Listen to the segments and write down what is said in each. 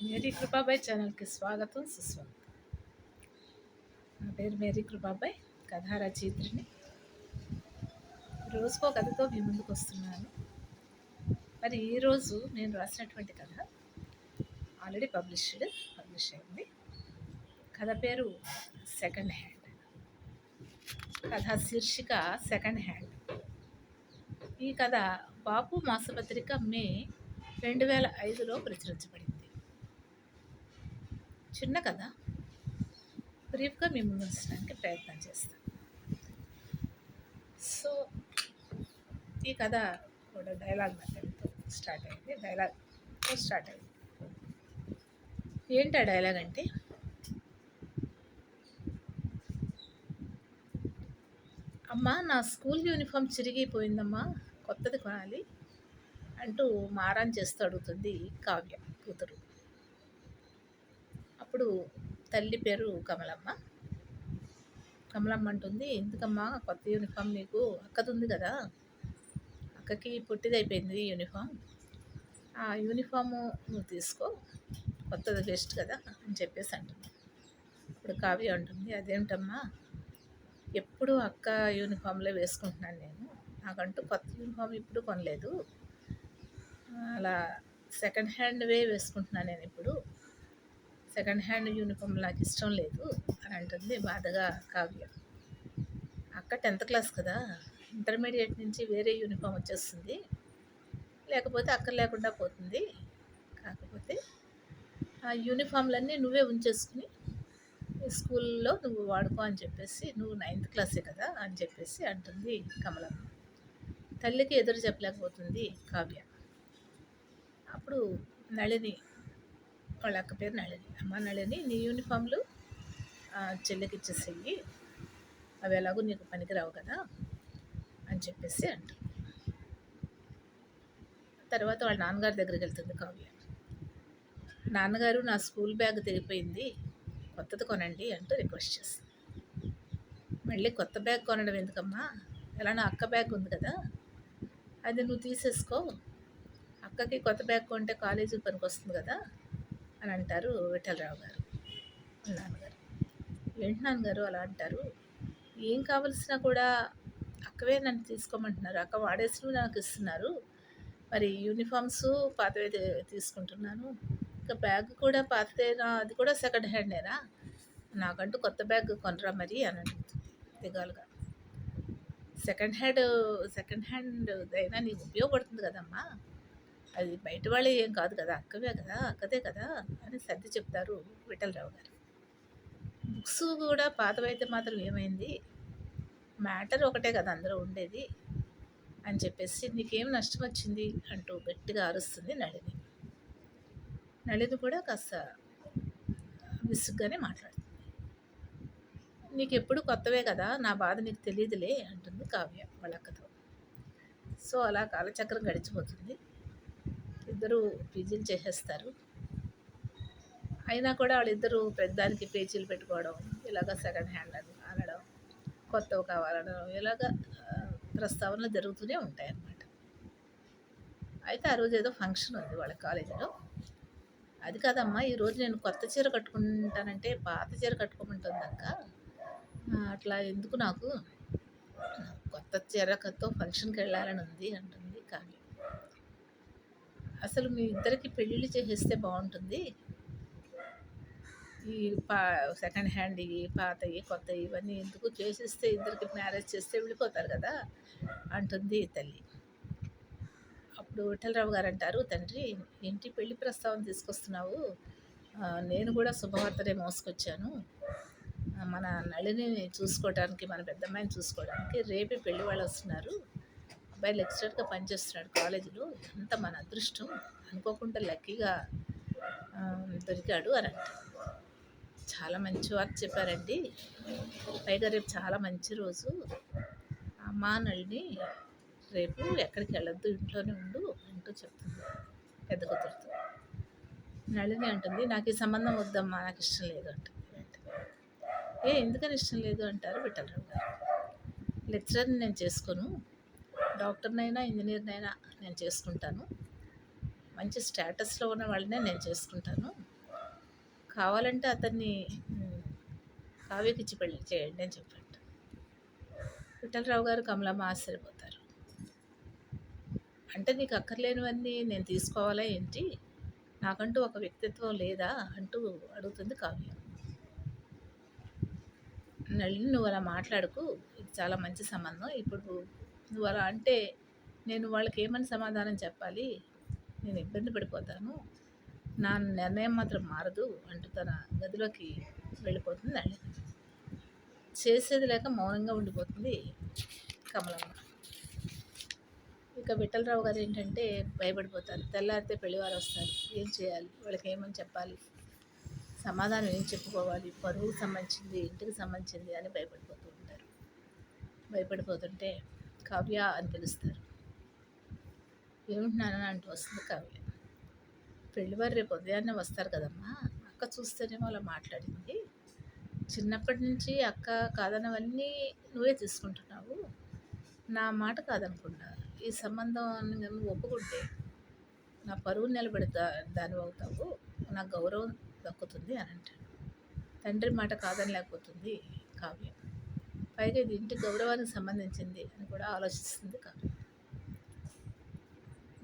Mary Kripabai ఛానల్కి స్వాగతం సుస్వాగతం. నా పేరు మేరీ కృపాబాయ్, కథా రచయిత్రిని. రోజుకో కథతో మీ ముందుకు వస్తున్నాను. మరి ఈరోజు నేను రాసినటువంటి కథ ఆల్రెడీ పబ్లిష్ అయింది. కథ పేరు సెకండ్ హ్యాండ్. కథ శీర్షిక సెకండ్ హ్యాండ్. ఈ కథ బాపు మాసపత్రిక మే 2005లో ప్రచురించబడింది. చిన్న కథ బ్రీఫ్గా మీ ముందు ఉంచడానికి ప్రయత్నం చేస్తాను. సో ఈ కథ కూడా డైలాగ్ మెథడ్తో స్టార్ట్ అయింది. ఏంటి ఆ డైలాగ్ అంటే, అమ్మా నా స్కూల్ యూనిఫామ్ చిరిగిపోయిందమ్మా, కొత్తది కొనాలి అంటూ మారాన్ చేస్తూ అడుగుతుంది కావ్య కూతురు. అప్పుడు తల్లి పేరు కమలమ్మ అంటుంది, ఎందుకమ్మా కొత్త యూనిఫామ్, నీకు అక్కదుంది కదా, అక్కకి పొట్టిదైపోయింది యూనిఫామ్, ఆ యూనిఫాము నువ్వు తీసుకో, కొత్తది బెస్ట్ కదా అని చెప్పేసి అంటుంది. ఇప్పుడు కావ్య అంటుంది, అదేమిటమ్మా ఎప్పుడు అక్క యూనిఫామ్లో వేసుకుంటున్నాను నేను, నాకంటూ కొత్త యూనిఫామ్ ఇప్పుడు కొనలేదు, అలా సెకండ్ హ్యాండ్వే వేసుకుంటున్నాను నేను ఇప్పుడు, సెకండ్ హ్యాండ్ యూనిఫామ్ నాకు ఇష్టం లేదు అని అంటుంది బాధగా కావ్య. అక్క 10th క్లాస్ కదా, ఇంటర్మీడియట్ నుంచి వేరే యూనిఫామ్ వచ్చేస్తుంది, లేకపోతే అక్క లేకుండా పోతుంది, కాకపోతే ఆ యూనిఫామ్లన్నీ నువ్వే ఉంచేసుకుని స్కూల్లో నువ్వు వాడుకో అని చెప్పేసి, నువ్వు 9th క్లాసే కదా అని చెప్పేసి అంటుంది కమలమ్మ. తల్లికి ఎదురు చెప్పలేకపోతుంది కావ్య. అప్పుడు నళిని, వాళ్ళ అక్క పేరు నళిని, అమ్మ నళిని నీ యూనిఫామ్లు చెల్లికి ఇచ్చేసేయి, అవి ఎలాగో నీకు పనికిరావు కదా అని చెప్పేసి అంటుంది. తర్వాత వాళ్ళ నాన్నగారి దగ్గరికి వెళ్తుంది కావ్య. నాన్నగారు నా స్కూల్ బ్యాగ్ తెగిపోయింది, కొత్తది కొనండి అంటూ రిక్వెస్ట్ చేస్తుంది. మళ్ళీ కొత్త బ్యాగ్ కొనడం ఎందుకమ్మా, ఎలా నా అక్క బ్యాగ్ ఉంది కదా, అది నువ్వు తీసేసుకో, అక్కకి కొత్త బ్యాగ్ కొంటే కాలేజీకి పనికి వస్తుంది కదా అని అంటారు విఠలరావు గారు నాన్నగారు. ఏంటి నాన్నగారు అలా అంటారు, ఏం కావలసినా కూడా అక్కవే నన్ను తీసుకోమంటున్నారు, అక్క వాడేసి నాకు ఇస్తున్నారు, మరి యూనిఫామ్స్ పాతవే తీసుకుంటున్నాను, ఇంకా బ్యాగ్ కూడా పాతదేనా, అది కూడా సెకండ్ హ్యాండేనా, నాకంటూ కొత్త బ్యాగ్ కొనరా మరి అని అడుగుతుంది దిగాలుగా. సెకండ్ హ్యాండ్ అయినా నీకు ఉపయోగపడుతుంది కదమ్మా, అది బయట వాళ్ళే ఏం కాదు కదా, అక్కదే కదా అని సర్ది చెప్తారు విఠలరావు గారు. బుక్స్ కూడా పాతవైతే మాత్రం ఏమైంది, మ్యాటర్ ఒకటే కదా అందులో ఉండేది అని చెప్పేసి, నీకేం నష్టం వచ్చింది అంటూ గట్టిగా అరుస్తుంది నళిని. నళిని కూడా కాస్త విసుగ్గానే మాట్లాడుతుంది. నీకు ఎప్పుడు కొత్తవే కదా, నా బాధ నీకు తెలియదులే అంటుంది కావ్య వాళ్ళ అక్కతో. సో అలా కాలచక్రం గడిచిపోతుంది. ఇద్దరు పీజీలు చేసేస్తారు. అయినా కూడా వాళ్ళిద్దరూ పెద్దానికి పేచీలు పెట్టుకోవడం, ఇలాగ సెకండ్ హ్యాండ్ అని అనడం, కొత్తవి కావాలనడం, ఇలాగ ప్రస్తావనలు జరుగుతూనే ఉంటాయి అన్నమాట. అయితే ఆ రోజు ఏదో ఫంక్షన్ ఉంది వాళ్ళ కాలేజీలో. అది కాదమ్మా, ఈరోజు నేను కొత్త చీర కట్టుకుంటానంటే పాత చీర కట్టుకోమంటుంది అక్క, అట్లా ఎందుకు, నాకు కొత్త చీరతో ఫంక్షన్కి వెళ్ళాలని ఉంది అంటుంది కావ్య. అసలు మీ ఇద్దరికి పెళ్ళిళ్ళు చేసేస్తే బాగుంటుంది, ఈ సెకండ్ హ్యాండ్ పాతవి కొత్తవి ఇవన్నీ ఎందుకు, చేసేస్తే ఇద్దరికి మ్యారేజ్ చేస్తే వెళ్ళిపోతారు కదా అంటుంది తల్లి. అప్పుడు విఠలరావు గారు అంటారు, తండ్రి ఏంటి పెళ్లి ప్రస్తావన తీసుకొస్తున్నావు, నేను కూడా శుభవార్తనే మోసుకొచ్చాను, మన నళిని చూసుకోవడానికి, మన పెద్దమ్మాయిని చూసుకోవడానికి రేపే పెళ్లి వాళ్ళు వస్తున్నారు, అబ్బాయి లెక్చరర్గా పనిచేస్తున్నాడు కాలేజీలో, అంత మన అదృష్టం, అనుకోకుండా లక్కీగా దొరికాడు అని అంటారు. చాలా మంచి వార్త చెప్పారండి, పైగా రేపు చాలా మంచి రోజు, అమ్మా నళిని రేపు ఎక్కడికి వెళ్ళొద్దు, ఇంట్లోనే ఉండు అంటూ చెప్తుంది పెద్ద కూతురుతో. నళిని అంటుంది, నాకు ఈ సంబంధం వద్దమ్మా, నాకు ఇష్టం లేదు అంటుంది. ఎందుకని ఇష్టం లేదు అంటారు విఠలరావు గారు. లెక్చరర్ని నేను చేసుకోను, డాక్టర్నైనా ఇంజనీర్నైనా నేను చేసుకుంటాను, మంచి స్టేటస్లో ఉన్న వాళ్ళనే నేను చేసుకుంటాను, కావాలంటే అతన్ని హ్మ్, కావ్యకిచ్చి పెళ్లి చేయండి అని చెప్పంట. విఠలరావు గారు, కమలమ్మ ఆశ్చర్యపోతారు. అంటే నీకు అక్కర్లేనివన్నీ నేను తీసుకోవాలా ఏంటి? నాకంటూ ఒక వ్యక్తిత్వం లేదా? అంటూ అడుగుతుంది కావ్య. నళిని, నువ్వు అలా మాట్లాడకు, ఇది చాలా మంచి సంబంధం. ఇప్పుడు నువ్వు అలా అంటే నేను వాళ్ళకి ఏమని సమాధానం చెప్పాలి? నేను ఇబ్బంది పడిపోతాను. నా నిర్ణయం మాత్రం మారదు అంటూ తన గదిలోకి వెళ్ళిపోతుంది నళిని. చేసేది లేక మౌనంగా ఉండిపోతుంది కమలమ్మ. ఇక విఠలరావు గారు ఏంటంటే భయపడిపోతారు. తెల్లారితే పెళ్లివారు వస్తారు, ఏం చేయాలి? వాళ్ళకి ఏమని చెప్పాలి? సమాధానం ఏం చెప్పుకోవాలి? పరువుకు సంబంధించింది, ఇంటికి సంబంధించింది అని భయపడిపోతూ ఉంటారు. భయపడిపోతుంటే కావ్య అని పిలుస్తారు. ఏమిటి నాన్న అంటూ వస్తుంది కావ్య. పెళ్లివారు రేపు ఉదయాన్నే వస్తారు కదమ్మా, అక్క చూస్తేనేమో అలా మాట్లాడింది. చిన్నప్పటి నుంచి అక్క కాదనవన్నీ నువ్వే తీసుకుంటున్నావు. నా మాట కాదనకుండా ఈ సంబంధం నువ్వు ఒప్పుకుంటే నా పరువు నిలబెడతా దాని అవుతావు, నా గౌరవం దక్కుతుంది అని అంటాడు. తండ్రి మాట కాదనలేకపోతుంది కావ్య. పైగా ఇది ఇంటి గౌరవానికి సంబంధించింది అని కూడా ఆలోచిస్తుంది కావ్య.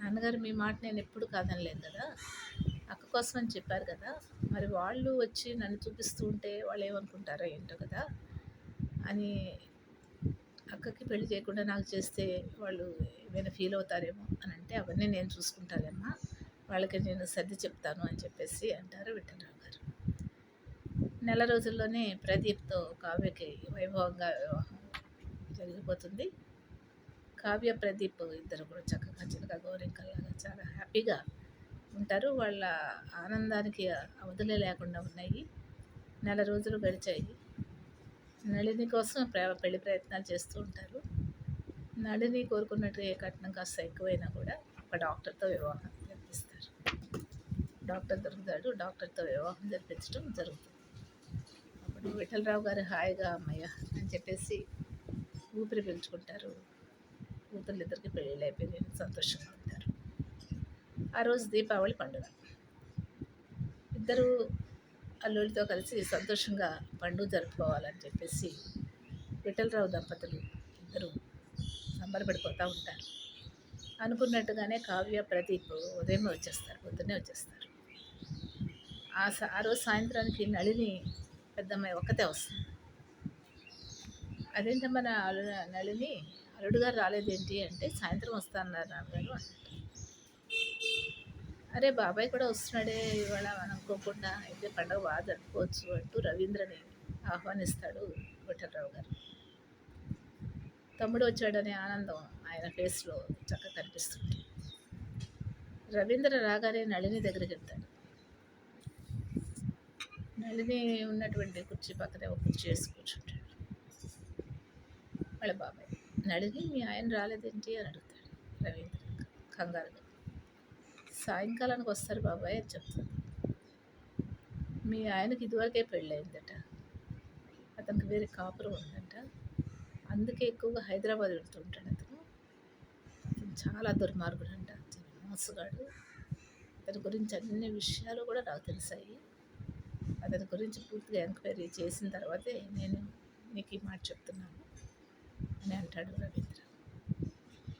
నాన్నగారు, మీ మాట నేను ఎప్పుడు కాదనలేదు కదా, అక్క కోసం అని చెప్పారు కదా, మరి వాళ్ళు వచ్చి నన్ను చూపిస్తూ ఉంటే వాళ్ళు ఏమనుకుంటారో ఏంటో కదా అని, అక్కకి పెళ్లి చేయకుండా నాకు చేస్తే వాళ్ళు ఏమైనా ఫీల్ అవుతారేమో అని అంటే, అవన్నీ నేను చూసుకుంటానమ్మా, వాళ్ళకి నేను సర్ది చెప్తాను అని చెప్పేసి అంటారు విఠలరావు గారు. నెల రోజుల్లోనే ప్రదీప్తో కావ్యకి వైభవంగా వివాహం జరిగిపోతుంది. కావ్య, ప్రదీప్ ఇద్దరు కూడా చక్కగా చిలక గౌరింకల్లాగా చాలా హ్యాపీగా ఉంటారు. వాళ్ళ ఆనందానికి అవధులే లేకుండా ఉన్నాయి. నెల రోజులు గడిచాయి. నళిని కోసం పెళ్లి ప్రయత్నాలు చేస్తూ ఉంటారు. నళిని కోరుకున్నట్టు ఏ కట్నం కాస్త ఎక్కువైనా కూడా ఒక డాక్టర్తో వివాహం జరిపిస్తారు. డాక్టర్ దొరుకుతాడు, డాక్టర్తో వివాహం జరిపించడం జరుగుతుంది. అప్పుడు విఠలరావు గారు హాయిగా అమ్మయ్య అని చెప్పేసి ఊపిరి పీల్చుకుంటారు. కూతుర్లిద్దరికి పెళ్ళిళ్ళు అయిపోయి సంతోషంగా ఉంటారు. ఆ రోజు దీపావళి పండుగ. ఇద్దరు అల్లుడితో కలిసి సంతోషంగా పండుగ జరుపుకోవాలని చెప్పేసి విఠలరావు దంపతులు ఇద్దరు సంబరపడిపోతూ ఉంటారు. అనుకున్నట్టుగానే కావ్య, ప్రదీప్ ఉదయం వచ్చేస్తారు, పొద్దున్నే వచ్చేస్తారు. ఆ రోజు సాయంత్రానికి నళిని పెద్దమ్మాయి ఒక్కతే వస్తుంది. అదేంటమ్మా నళిని, అల్లుడు గారు రాలేదేంటి అంటే, సాయంత్రం వస్తా అన్నారు నాన్నగారు అన్నట్టు. అరే బాబాయ్ కూడా వస్తున్నాడే ఇవాళ అనుకోకుండా, అయితే పండుగ బాగా జరుపుకోవచ్చు అంటూ రవీంద్రని ఆహ్వానిస్తాడు విఠలరావు గారు. తమ్ముడు వచ్చాడనే ఆనందం ఆయన ఫేస్లో చక్కగా కనిపిస్తుంది. రవీంద్ర రాగానే నళిని దగ్గరికి వెళ్తాడు. నళిని ఉన్నటువంటి కుర్చీ పక్కనే ఒక కుర్చీ వేసి కూర్చుంటాడు. వాళ్ళ బాబాయ్, నళిని మీ ఆయన రాలేదేంటి అని అడుగుతాడు రవీంద్ర కంగారుగా. సాయంకాలానికి వస్తారు బాబాయ్ అని చెప్తుంది. మీ ఆయనకి ఇదివరకే పెళ్ళయిందట, అతనికి వేరే కాపురం ఉందంట, అందుకే ఎక్కువగా హైదరాబాద్ వెళ్తూ ఉంటాడు అతను. అతను చాలా దుర్మార్గుడు అంట, మోసగాడు. అతని గురించి అన్ని విషయాలు కూడా నాకు తెలిసాయి. అతని గురించి పూర్తిగా ఎంక్వైరీ చేసిన తర్వాతే నేను నీకు ఈ మాట చెప్తున్నాను అని అంటాడు రవీంద్ర.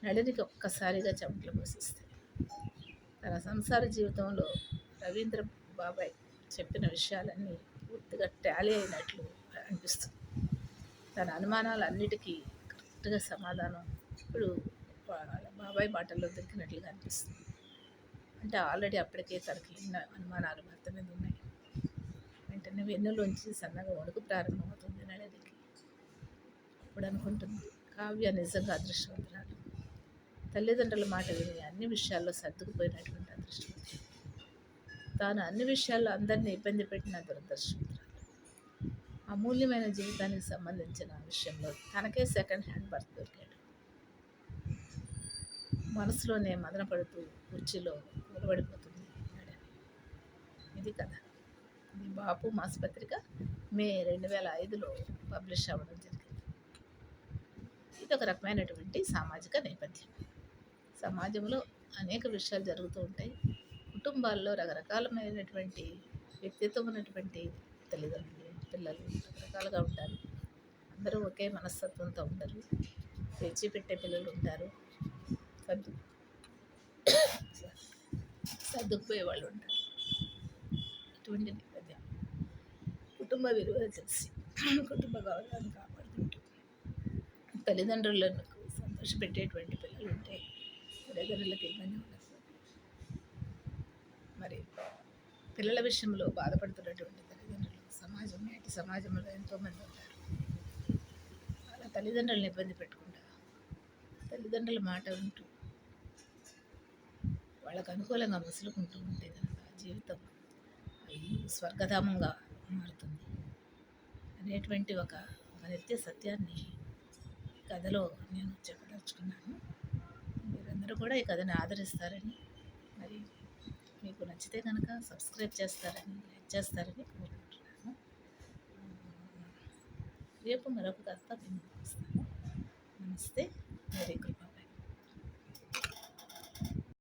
నళినికి ఒక్కసారిగా చెమటలు పోసిస్తాయి. తన సంసార జీవితంలో రవీంద్ర బాబాయ్ చెప్పిన విషయాలన్నీ పూర్తిగా టాలీ అయినట్లు అనిపిస్తుంది. తన అనుమానాలన్నిటికీ కరెక్ట్గా సమాధానం ఇప్పుడు వాళ్ళ బాబాయ్ మాటల్లో దొరికినట్లుగా అనిపిస్తుంది. అంటే ఆల్రెడీ అప్పటికే తనకి ఎన్నో అనుమానాలు భర్త మీద ఉన్నాయి. వెంటనే వెన్నులోంచి సన్నగా వణుకు ప్రారంభమవుతుంది నళినికి. అప్పుడు అనుకుంటుంది, కావ్య నిజంగా అదృష్టవంతురాలు. తల్లిదండ్రుల మాట విని అన్ని విషయాల్లో సర్దుకుపోయినటువంటి అదృష్టవంతురాలు. తాను అన్ని విషయాల్లో అందరినీ ఇబ్బంది పెట్టిన దురదృష్టవంతురాలు. అమూల్యమైన జీవితానికి సంబంధించిన విషయంలో తనకే సెకండ్ హ్యాండ్ భర్త దొరికాడు. మనసులోనే మదన పడుతూ కుర్చీలో నిలబడిపోతుంది. ఇది కథ. ఇది బాపు మాసపత్రిక మే 2005లో పబ్లిష్ అవ్వడం జరిగింది. ఇది ఒక రకమైనటువంటి సామాజిక నేపథ్యం. సమాజంలో అనేక విషయాలు జరుగుతూ ఉంటాయి. కుటుంబాల్లో రకరకాలమైనటువంటి వ్యక్తిత్వం ఉన్నటువంటి తల్లిదండ్రులు పిల్లలు రకరకాలుగా ఉంటారు. అందరూ ఒకే మనస్తత్వంతో ఉండరు. తెచ్చిపెట్టే పిల్లలు ఉంటారు. సర్దు సర్దుకుపోయే వాళ్ళు ఉంటారు. ఇటువంటి నేపథ్యం కుటుంబ విలువలు తెలిసి కుటుంబ గౌరవాన్ని కాపాడుకుంటూ తల్లిదండ్రులను సంతోషపెట్టేటువంటి పిల్లలు ఉంటే తల్లిదండ్రులకు ఇబ్బంది ఉండదు. మరి పిల్లల విషయంలో బాధపడుతున్నటువంటి తల్లిదండ్రులు నేటి సమాజంలో ఎంతోమంది ఉంటారు. వాళ్ళ తల్లిదండ్రులను ఇబ్బంది పెట్టకుండా తల్లిదండ్రుల మాట వింటూ వాళ్ళకు అనుకూలంగా మసులుకుంటూ ఉంటే కనుక జీవితం స్వర్గధామంగా మారుతుంది అనేటువంటి ఒక నిత్య సత్యాన్ని కథలో నేను చెప్పదలుచుకున్నాను. మీరందరూ కూడా ఈ కథని ఆదరిస్తారని, మరి మీకు నచ్చితే కనుక సబ్స్క్రైబ్ చేస్తారని, లైక్ చేస్తారని కోరుకుంటున్నాను. రేపు మరొక కథ నేను వస్తాను. నమస్తే, వెరీ గుడ్.